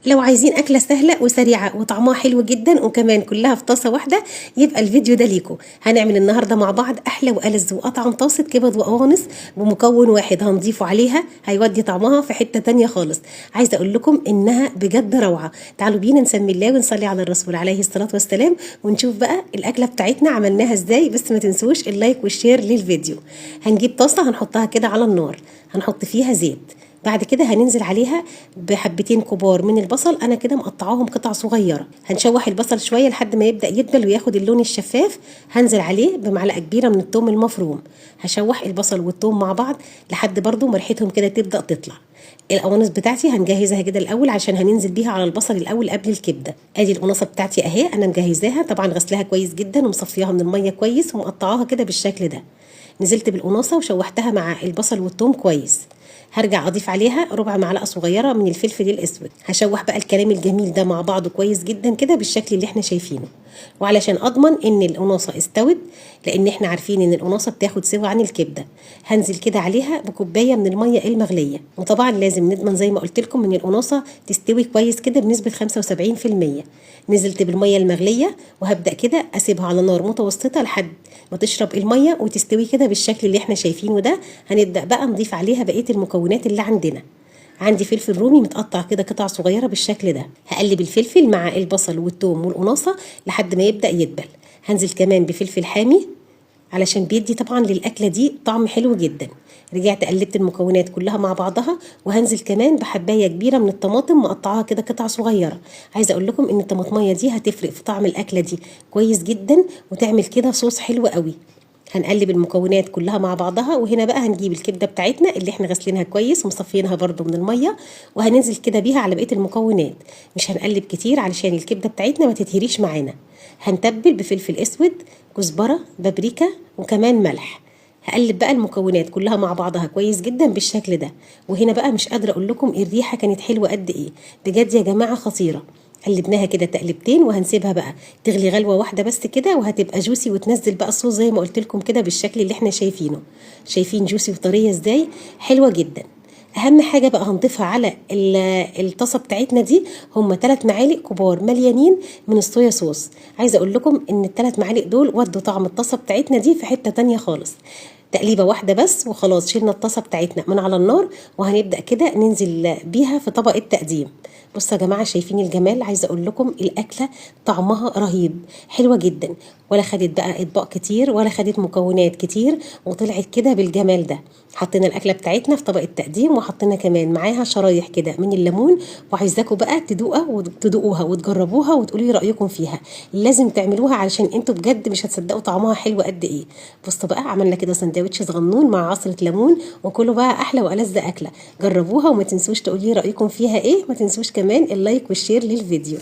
لو عايزين أكلة سهلة وسريعة وطعمها حلو جدا وكمان كلها في طاسة واحدة، يبقى الفيديو ده ليكم. هنعمل النهاردة مع بعض أحلى وألذ وأطعم طاسة كبد وقوانص بمكون واحد هنضيفه عليها هيودي طعمها في حتة تانية خالص. عايزة أقول لكم إنها بجد روعة. تعالوا بينا نسمي الله ونصلي على الرسول عليه الصلاة والسلام ونشوف بقى الأكلة بتاعتنا عملناها إزاي. بس ما تنسوش اللايك والشير للفيديو. هنجيب طاسة هنحطها كده على النار، هنحط فيها زيت. بعد كده هننزل عليها بحبتين كبار من البصل، انا كده مقطعاهم قطع صغيره. هنشوح البصل شويه لحد ما يبدا يدبل وياخد اللون الشفاف. هنزل عليه بمعلقه كبيره من الثوم المفروم. هشوح البصل والثوم مع بعض لحد برضو ما ريحتهم كده تبدا تطلع. القوانص بتاعتي هنجهزها كده الاول عشان هننزل بيها على البصل الاول قبل الكبده. ادي القناصه بتاعتي اهي، انا مجهزاها طبعا، غسلها كويس جدا ومصفياها من الميه كويس ومقطعاها كده بالشكل ده. نزلت بالقناصه وشوحتها مع البصل والثوم كويس. هرجع اضيف عليها ربع معلقه صغيره من الفلفل الاسود. هشوح بقى الكلام الجميل ده مع بعضه كويس جدا كده بالشكل اللي احنا شايفينه. وعلشان اضمن ان القناصه استوت، لان احنا عارفين ان القناصه بتاخد سوا عن الكبده، هنزل كده عليها بكوبايه من الميه المغليه. وطبعا لازم نضمن زي ما قلت لكم ان القناصه تستوي كويس كده بنسبه 75%. نزلت بالميه المغليه وهبدا كده اسيبها على نار متوسطه لحد ما تشرب الميه وتستوي كده بالشكل اللي احنا شايفينه ده. هنبدا بقى نضيف عليها بقيه المكونات اللي عندنا. عندي فلفل رومي متقطع كده قطع صغيره بالشكل ده. هقلب الفلفل مع البصل والثوم والقناصه لحد ما يبدا يدبل. هنزل كمان بفلفل حامي علشان بيدي طبعا للاكله دي طعم حلو جدا. رجعت قلبت المكونات كلها مع بعضها، وهنزل كمان بحبايه كبيره من الطماطم مقطعاها كده قطع صغيره. عايزه اقول لكم ان الطماطميه دي هتفرق في طعم الاكله دي كويس جدا وتعمل كده صوص حلو قوي. هنقلب المكونات كلها مع بعضها، وهنا بقى هنجيب الكبده بتاعتنا اللي احنا غسلينها كويس ومصفينها برده من الميه، وهننزل كده بيها على بقيه المكونات. مش هنقلب كتير علشان الكبده بتاعتنا ما تتهريش معانا. هنتبل بفلفل اسود، كزبره، بابريكا، وكمان ملح. هقلب بقى المكونات كلها مع بعضها كويس جدا بالشكل ده. وهنا بقى مش قادره اقول لكم الريحه كانت حلوه قد ايه، بجد يا جماعه خطيره. قلبناها كده تقلبتين وهنسيبها بقى تغلي غلوه واحده بس كده، وهتبقى جوسي وتنزل بقى الصوص زي ما قلت لكم كده بالشكل اللي احنا شايفينه. شايفين جوسي وطريه ازاي، حلوه جدا. اهم حاجه بقى هنضيفها على الطاسه بتاعتنا دي هم 3 معالق كبار مليانين من الصويا صوص. عايزه اقول لكم ان ال3 معالق دول ودوا طعم الطاسه بتاعتنا دي في حته تانية خالص. تقليبه واحده بس وخلاص شيلنا الطاسه بتاعتنا من على النار، وهنبدا كده ننزل بيها في طبق التقديم. بصوا يا جماعه شايفين الجمال. عايزه اقول لكم الاكله طعمها رهيب، حلوه جدا، ولا خدت بقى اطباق كتير ولا خدت مكونات كتير، وطلعت كده بالجمال ده. حطينا الاكله بتاعتنا في طبق التقديم، وحطينا كمان معاها شرايح كده من الليمون. وعايزاكم بقى تدوقوها وتجربوها وتقولوا لي رايكم فيها. لازم تعملوها علشان انتوا بجد مش هتصدقوا طعمها حلو قد ايه. بصوا بقى عملنا كده سندوتش صغنون مع عصره ليمون، وكله بقى احلى والذ اكله. جربوها وما تنسوش تقولوا لي رايكم فيها ايه. ما تنسوش كمان اللايك والشير للفيديو.